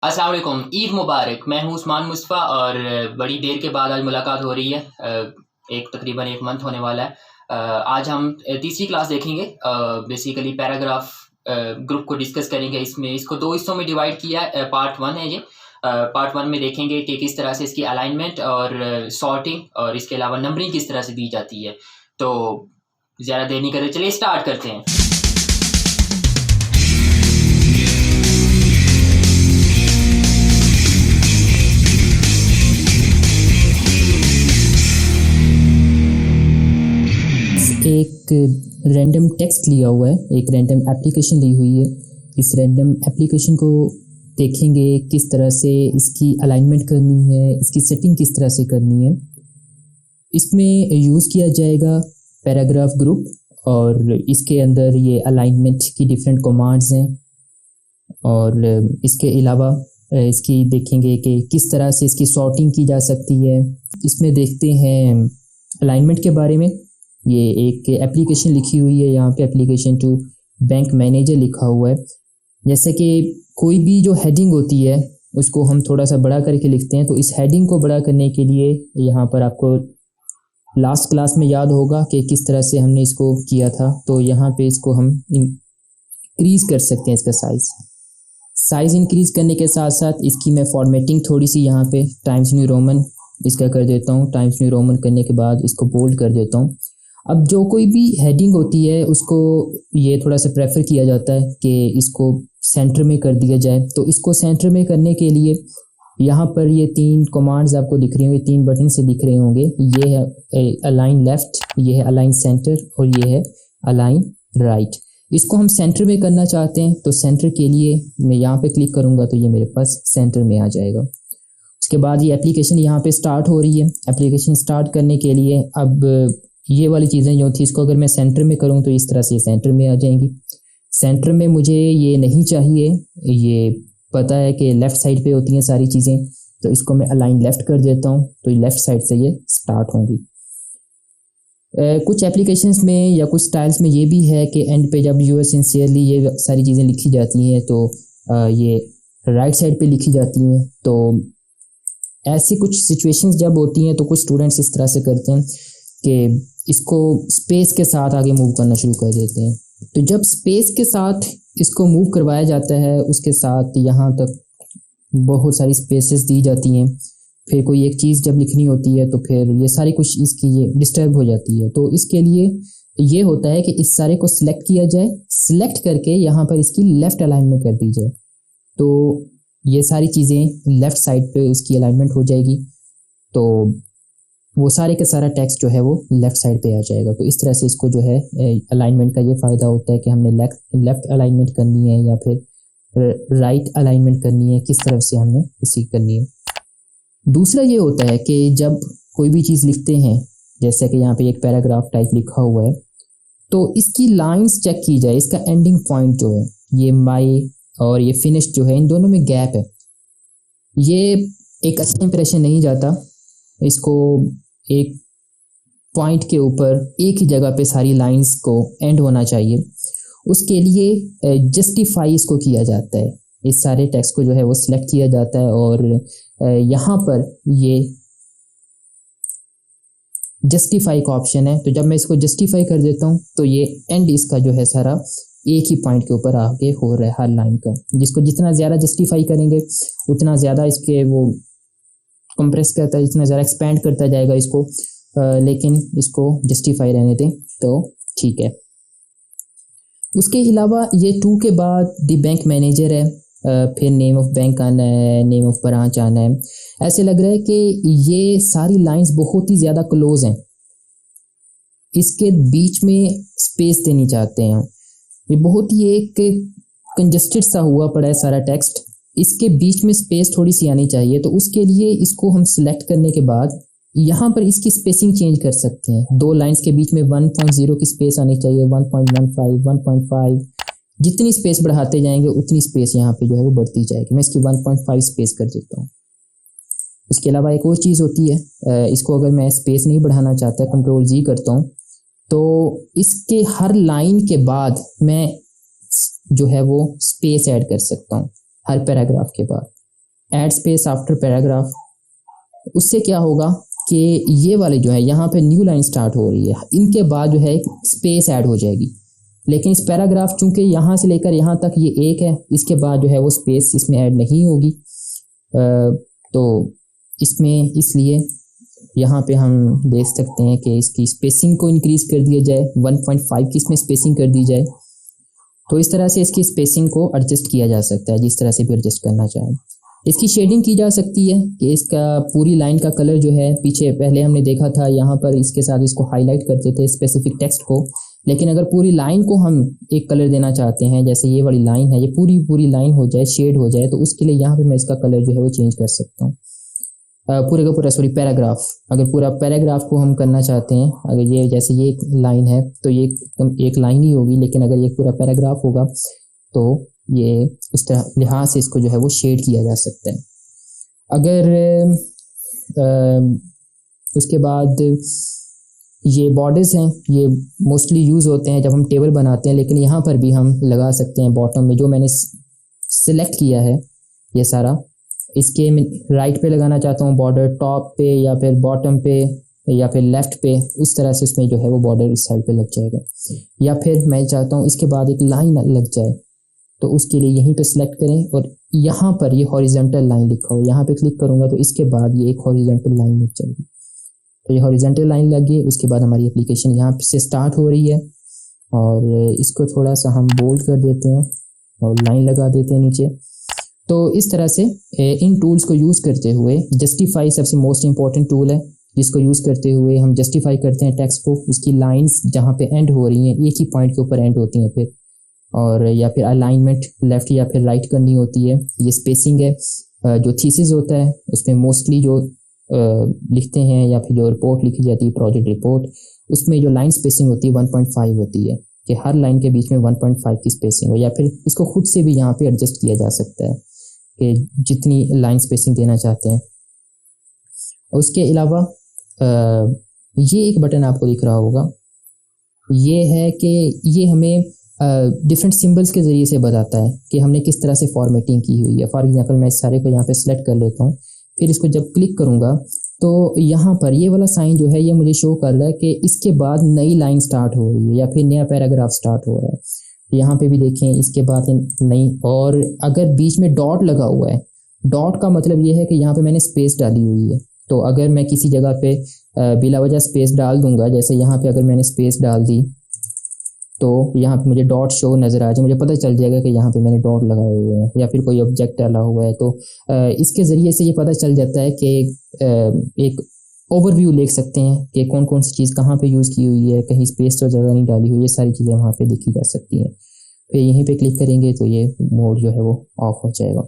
अस्सलाम वालेकुम, ईद मुबारक। मैं हूँ उस्मान मुस्तफ़ा और बड़ी देर के बाद आज मुलाकात हो रही है। एक तकरीबन 1 मंथ होने वाला है। आज हम तीसरी क्लास देखेंगे। बेसिकली पैराग्राफ ग्रुप को डिस्कस करेंगे। इसमें इसको 2 हिस्सों में डिवाइड किया है। पार्ट 1 है ये। पार्ट 1 में देखेंगे कि किस तरह से इसकी अलाइनमेंट और सॉर्टिंग और इसके अलावा नंबरिंग किस तरह से दी जाती है। तो ज़्यादा देर नहीं करते, चलिए स्टार्ट करते हैं। एक रैंडम टेक्स्ट लिया हुआ है, एक रैंडम एप्लीकेशन ली हुई है। इस रैंडम एप्लीकेशन को देखेंगे किस तरह से इसकी अलाइनमेंट करनी है, इसकी सेटिंग किस तरह से करनी है। इसमें यूज़ किया जाएगा पैराग्राफ ग्रुप और इसके अंदर ये अलाइनमेंट की डिफरेंट कमांड्स हैं। और इसके अलावा इसकी देखेंगे कि किस तरह से इसकी सॉर्टिंग की जा सकती है। इसमें देखते हैं अलाइनमेंट के बारे में। ये एक एप्लीकेशन लिखी हुई है, यहाँ पे एप्लीकेशन टू बैंक मैनेजर लिखा हुआ है। जैसे कि कोई भी जो हेडिंग होती है उसको हम थोड़ा सा बड़ा करके लिखते हैं, तो इस हेडिंग को बड़ा करने के लिए यहाँ पर आपको लास्ट क्लास में याद होगा कि किस तरह से हमने इसको किया था। तो यहाँ पे इसको हम इंक्रीज़ कर सकते हैं, इसका साइज़ इंक्रीज़ करने के साथ साथ इसकी मैं फॉर्मेटिंग थोड़ी सी यहाँ पे टाइम्स न्यू रोमन इसका कर देता हूँ। टाइम्स न्यू रोमन करने के बाद इसको बोल्ड कर देता हूँ। अब जो कोई भी हेडिंग होती है उसको ये थोड़ा सा प्रेफर किया जाता है कि इसको सेंटर में कर दिया जाए। तो इसको सेंटर में करने के लिए यहाँ पर ये 3 कमांड्स आपको दिख रही होंगी, 3 बटन से दिख रहे होंगे। ये है अलाइन लेफ्ट, ये है अलाइन सेंटर और ये है अलाइन राइट। इसको हम सेंटर में करना चाहते हैं तो सेंटर के लिए मैं यहाँ पे क्लिक करूँगा तो ये मेरे पास सेंटर में आ जाएगा। उसके बाद ये एप्लीकेशन यहाँ पे स्टार्ट हो रही है। एप्लीकेशन स्टार्ट करने के लिए अब ये वाली चीज़ें जो थी इसको अगर मैं सेंटर में करूँ तो इस तरह से सेंटर में आ जाएंगी। सेंटर में मुझे ये नहीं चाहिए, ये पता है कि लेफ़्ट साइड पे होती हैं सारी चीज़ें, तो इसको मैं अलाइन लेफ़्ट कर देता हूँ तो लेफ़्ट साइड से ये स्टार्ट होंगी। कुछ एप्लीकेशंस में या कुछ स्टाइल्स में ये भी है कि एंड पे जब यूएस सिंसियरली ये सारी चीज़ें लिखी जाती हैं तो ये राइट साइड पे लिखी जाती हैं। तो ऐसी कुछ सिचुएशंस जब होती हैं तो कुछ स्टूडेंट्स इस तरह से करते हैं कि इसको स्पेस के साथ आगे मूव करना शुरू कर देते हैं। तो जब स्पेस के साथ इसको मूव करवाया जाता है उसके साथ यहाँ तक बहुत सारी स्पेसेस दी जाती हैं। फिर कोई एक चीज़ जब लिखनी होती है तो फिर ये सारी कुछ इसकी ये डिस्टर्ब हो जाती है। तो इसके लिए ये होता है कि इस सारे को सिलेक्ट किया जाए, सिलेक्ट करके यहाँ पर इसकी लेफ़्ट अलाइनमेंट कर दी जाए। तो ये सारी चीज़ें लेफ़्ट साइड पे इसकी अलाइनमेंट हो जाएगी। तो वो सारे का सारा टेक्स्ट जो है वो लेफ़्ट साइड पे आ जाएगा। तो इस तरह से इसको जो है अलाइनमेंट का ये फ़ायदा होता है कि हमने लेफ़्ट अलाइनमेंट करनी है या फिर राइट अलाइनमेंट करनी है, किस तरफ से हमने इसी करनी है। दूसरा ये होता है कि जब कोई भी चीज़ लिखते हैं, जैसे कि यहाँ पे एक पैराग्राफ टाइप लिखा हुआ है, तो इसकी लाइन्स चेक की जाए। इसका एंडिंग पॉइंट जो है ये माई और ये फिनिश जो है इन दोनों में गैप है। ये एक अच्छा इंप्रेशन नहीं जाता। इसको एक पॉइंट के ऊपर एक ही जगह पे सारी लाइंस को एंड होना चाहिए। उसके लिए जस्टिफाई इसको किया जाता है। इस सारे टेक्स्ट को जो है वो सिलेक्ट किया जाता है और यहाँ पर ये जस्टिफाई का ऑप्शन है। तो जब मैं इसको जस्टिफाई कर देता हूँ तो ये एंड इसका जो है सारा एक ही पॉइंट के ऊपर आगे हो रहा है हर लाइन का। जिसको जितना ज़्यादा जस्टिफाई करेंगे उतना ज़्यादा इसके वो कंप्रेस करता है, जितना ज़्यादा एक्सपेंड करता जाएगा इसको। लेकिन इसको जस्टिफाई रहने दें तो ठीक है। उसके अलावा ये 2 के बाद द बैंक मैनेजर है, फिर नेम ऑफ बैंक आना है, नेम ऑफ ब्रांच आना है। ऐसे लग रहा है कि ये सारी लाइंस बहुत ही ज़्यादा क्लोज हैं, इसके बीच में स्पेस देनी चाहते हैं। ये बहुत ही एक कंजस्टेड सा हुआ पड़ा है सारा टेक्स्ट, इसके बीच में स्पेस थोड़ी सी आनी चाहिए। तो उसके लिए इसको हम सिलेक्ट करने के बाद यहाँ पर इसकी स्पेसिंग चेंज कर सकते हैं। 2 लाइंस के बीच में 1.0 की स्पेस आनी चाहिए, 1.15, 1.5। जितनी स्पेस बढ़ाते जाएंगे उतनी स्पेस यहाँ पे जो है वो बढ़ती जाएगी। मैं इसकी 1.5 स्पेस कर देता हूँ। इसके अलावा एक और चीज़ होती है, इसको अगर मैं स्पेस नहीं बढ़ाना चाहता, Ctrl+G करता हूँ तो इसके हर लाइन के बाद मैं जो है वो स्पेस ऐड कर सकता हूँ हर पैराग्राफ के बाद। ऐड स्पेस आफ्टर पैराग्राफ, उससे क्या होगा कि ये वाले जो है यहाँ पे न्यू लाइन स्टार्ट हो रही है, इनके बाद जो है एक स्पेस ऐड हो जाएगी। लेकिन इस पैराग्राफ चूंकि यहाँ से लेकर यहाँ तक ये एक है, इसके बाद जो है वो स्पेस इसमें ऐड नहीं होगी। तो इसमें इसलिए यहाँ पे हम देख सकते हैं कि इसकी स्पेसिंग को इंक्रीज कर दिया जाए, 1.5 की इसमें स्पेसिंग कर दी जाए। तो इस तरह से इसकी स्पेसिंग को एडजस्ट किया जा सकता है, जिस तरह से भी एडजस्ट करना चाहें। इसकी शेडिंग की जा सकती है कि इसका पूरी लाइन का कलर जो है, पीछे पहले हमने देखा था यहाँ पर इसके साथ इसको हाईलाइट करते थे स्पेसिफिक टेक्स्ट को, लेकिन अगर पूरी लाइन को हम एक कलर देना चाहते हैं, जैसे ये वाली लाइन है, ये पूरी लाइन हो जाए, शेड हो जाए, तो उसके लिए यहाँ पे मैं इसका कलर जो है वो चेंज कर सकता हूँ। पूरे का पूरा पैराग्राफ, अगर पूरा पैराग्राफ को हम करना चाहते हैं, अगर ये जैसे ये एक लाइन है तो ये एक लाइन ही होगी, लेकिन अगर ये पूरा पैराग्राफ होगा तो ये उस तरह लिहाज से इसको जो है वो शेड किया जा सकता है। अगर उसके बाद ये बॉर्डर्स हैं, ये मोस्टली यूज़ होते हैं जब हम टेबल बनाते हैं, लेकिन यहाँ पर भी हम लगा सकते हैं बॉटम में। जो मैंने सिलेक्ट किया है ये सारा, इसके मैं राइट पे लगाना चाहता हूँ बॉर्डर, टॉप पे या फिर बॉटम पे या फिर लेफ़्ट पे, उस तरह से इसमें जो है वो बॉर्डर इस साइड पे लग जाएगा। या फिर मैं चाहता हूँ इसके बाद एक लाइन लग जाए, तो उसके लिए यहीं पे सिलेक्ट करें और यहाँ पर ये हॉरिजॉन्टल लाइन लिखा हो, यहाँ पे क्लिक करूँगा तो इसके बाद ये एक हॉरिजॉन्टल लाइन लग जाएगी। तो ये हॉरिजॉन्टल लाइन लग गई, उसके बाद हमारी एप्लीकेशन यहाँ से स्टार्ट हो रही है। और इसको थोड़ा सा हम बोल्ड कर देते हैं और लाइन लगा देते हैं नीचे। तो इस तरह से इन टूल्स को यूज़ करते हुए, जस्टिफाई सबसे मोस्ट इंपॉर्टेंट टूल है, जिसको यूज़ करते हुए हम जस्टिफाई करते हैं टेक्स्ट को, उसकी लाइंस जहाँ पे एंड हो रही हैं एक ही पॉइंट के ऊपर एंड होती हैं फिर, और या फिर अलाइनमेंट लेफ़्ट या फिर राइट करनी होती है। ये स्पेसिंग है, जो थीसिस होता है उसमें मोस्टली जो लिखते हैं या फिर जो रिपोर्ट लिखी जाती है, प्रोजेक्ट रिपोर्ट, उसमें जो लाइन स्पेसिंग होती है 1.5 होती है, कि हर लाइन के बीच में 1.5 की स्पेसिंग हो, या फिर इसको खुद से भी यहाँ पे एडजस्ट किया जा सकता है कि जितनी लाइन स्पेसिंग देना चाहते हैं। उसके अलावा ये एक बटन आपको दिख रहा होगा, ये है कि ये हमें डिफरेंट सिंबल्स के ज़रिए से बताता है कि हमने किस तरह से फॉर्मेटिंग की हुई है। फॉर एग्जांपल मैं इस सारे को यहाँ पे सिलेक्ट कर लेता हूँ, फिर इसको जब क्लिक करूँगा तो यहाँ पर ये वाला साइन जो है ये मुझे शो कर रहा है कि इसके बाद नई लाइन स्टार्ट हो रही है या फिर नया पैराग्राफ स्टार्ट हो रहा है। यहाँ पे भी देखें, इसके बाद नई, और अगर बीच में डॉट लगा हुआ है, डॉट का मतलब ये है कि यहाँ पे मैंने स्पेस डाली हुई है। तो अगर मैं किसी जगह पे बिला वजह स्पेस डाल दूंगा, जैसे यहाँ पे अगर मैंने स्पेस डाल दी तो यहाँ पे मुझे डॉट शो नज़र आ जाए, मुझे पता चल जाएगा कि यहाँ पे मैंने डॉट लगाए हुए हैं, या फिर कोई ऑब्जेक्ट डाला हुआ है। तो इसके ज़रिए से ये पता चल जाता है कि एक ओवरव्यू लिख सकते हैं कि कौन कौन सी चीज़ कहाँ पे यूज़ की हुई है, कहीं स्पेस तो ज़्यादा नहीं डाली हुई, ये सारी चीज़ें वहाँ पे देखी जा सकती हैं। फिर यहीं पे क्लिक करेंगे तो ये मोड जो है वो ऑफ हो जाएगा।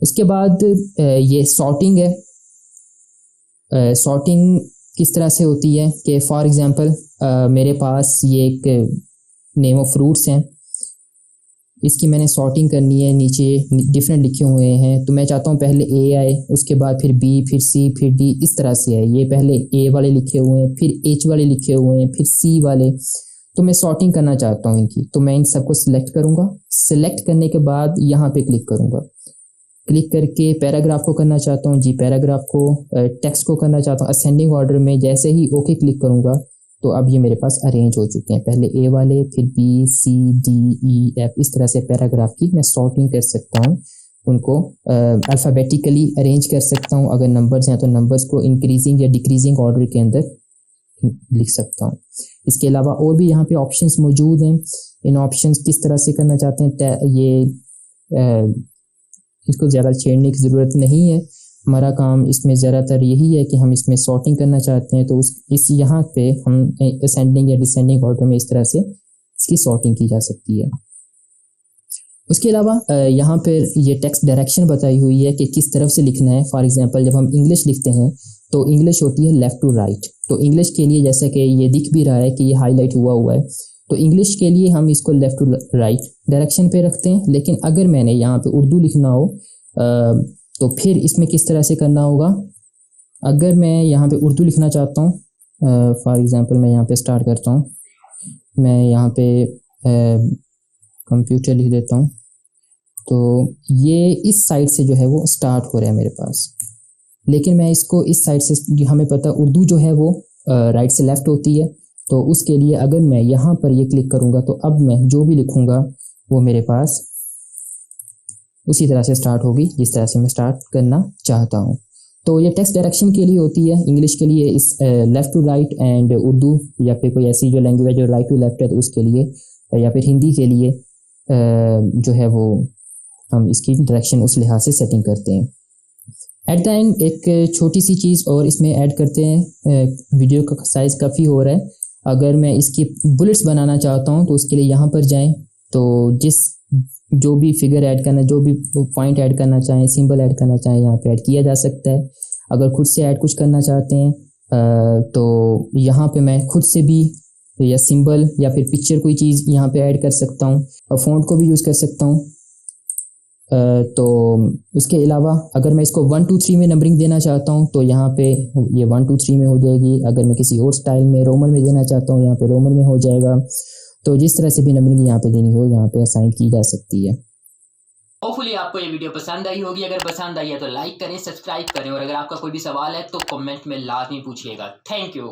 उसके बाद ये सॉर्टिंग है। सॉर्टिंग किस तरह से होती है कि फॉर एग्ज़ाम्पल मेरे पास ये एक नेम ऑफ फ्रूट्स हैं, इसकी मैंने सॉर्टिंग करनी है, नीचे डिफरेंट लिखे हुए हैं, तो मैं चाहता हूँ पहले ए आए, उसके बाद फिर बी, फिर सी, फिर डी, इस तरह से है। ये पहले ए वाले लिखे हुए हैं, फिर एच वाले लिखे हुए हैं, फिर सी वाले, तो मैं सॉर्टिंग करना चाहता हूँ इनकी। तो मैं इन सबको सिलेक्ट करूँगा, सिलेक्ट करने के बाद यहाँ पे क्लिक करूँगा, क्लिक करके पैराग्राफ को करना चाहता हूँ जी, पैराग्राफ को, टेक्स्ट को करना चाहता हूँ असेंडिंग ऑर्डर में। जैसे ही ओके क्लिक करूँगा तो अब ये मेरे पास अरेंज हो चुके हैं, पहले ए वाले, फिर बी, सी, डी, ई, एफ, इस तरह से पैराग्राफ की मैं सॉर्टिंग कर सकता हूँ। उनको अल्फ़ाबेटिकली अरेंज कर सकता हूँ, अगर नंबर्स हैं तो नंबर्स को इंक्रीजिंग या डिक्रीजिंग ऑर्डर के अंदर लिख सकता हूँ। इसके अलावा और भी यहाँ पे ऑप्शंस मौजूद हैं। इन ऑप्शंस किस तरह से करना चाहते हैं, ये इसको ज़्यादा छेड़ने की ज़रूरत नहीं है। हमारा काम इसमें ज़्यादातर यही है कि हम इसमें सॉर्टिंग करना चाहते हैं, तो इस यहाँ पे हम असेंडिंग या डिसेंडिंग ऑर्डर में इस तरह से इसकी सॉर्टिंग की जा सकती है। उसके अलावा यहाँ पर ये टेक्स्ट डायरेक्शन बताई हुई है कि किस तरफ से लिखना है। फॉर एग्जांपल जब हम इंग्लिश लिखते हैं तो इंग्लिश होती है लेफ़्ट टू राइट, तो इंग्लिश के लिए जैसा कि ये दिख भी रहा है कि ये हाईलाइट हुआ है, तो इंग्लिश के लिए हम इसको लेफ़्ट टू राइट डायरेक्शन पे रखते हैं। लेकिन अगर मैंने यहाँ पे उर्दू लिखना हो तो फिर इसमें किस तरह से करना होगा। अगर मैं यहाँ पे उर्दू लिखना चाहता हूँ, फॉर एग्जांपल मैं यहाँ पे स्टार्ट करता हूँ, मैं यहाँ पे कंप्यूटर लिख देता हूँ, तो ये इस साइड से जो है वो स्टार्ट हो रहा है मेरे पास, लेकिन मैं इसको इस साइड से, हमें पता उर्दू जो है वो राइट से लेफ़्ट होती है, तो उसके लिए अगर मैं यहाँ पर ये क्लिक करूँगा तो अब मैं जो भी लिखूँगा वो मेरे पास उसी तरह से स्टार्ट होगी जिस तरह से मैं स्टार्ट करना चाहता हूँ। तो ये टेक्स्ट डायरेक्शन के लिए होती है, इंग्लिश के लिए इस left to right, and Urdu या फिर कोई ऐसी जो लैंग्वेज जो राइट टू लेफ़्ट है तो उसके लिए, या फिर हिंदी के लिए जो है वो हम इसकी डायरेक्शन उस लिहाज से सेटिंग करते हैं। एट द एंड एक छोटी सी चीज़ और इसमें ऐड करते हैं, वीडियो का साइज़ काफ़ी हो रहा है, अगर मैं इसकी बुलेट्स बनाना चाहता हूँ तो उसके लिए यहाँ पर जाएं, तो जो भी फिगर ऐड करना, जो भी पॉइंट ऐड करना चाहें, सिंबल ऐड करना चाहें, यहाँ पे ऐड किया जा सकता है। अगर खुद से ऐड कुछ करना चाहते हैं तो यहाँ पे मैं खुद से भी या सिंबल या फिर पिक्चर कोई चीज़ यहाँ पे ऐड कर सकता हूँ, और फ़ॉन्ट को भी यूज़ कर सकता हूँ। तो उसके अलावा अगर मैं इसको 1 2 3 में नंबरिंग देना चाहता हूँ तो यहाँ पे ये 1 2 3 में हो जाएगी। अगर मैं किसी और स्टाइल में रोमन में देना चाहता हूँ यहाँ पे रोमन में हो जाएगा। तो जिस तरह से भी नंबरिंग यहाँ पे देनी हो यहाँ पे असाइन की जा सकती है। होपफुली आपको ये वीडियो पसंद आई होगी। अगर पसंद आई है तो लाइक करें, सब्सक्राइब करें, और अगर आपका कोई भी सवाल है तो कमेंट में लाजमी पूछिएगा। Thank you.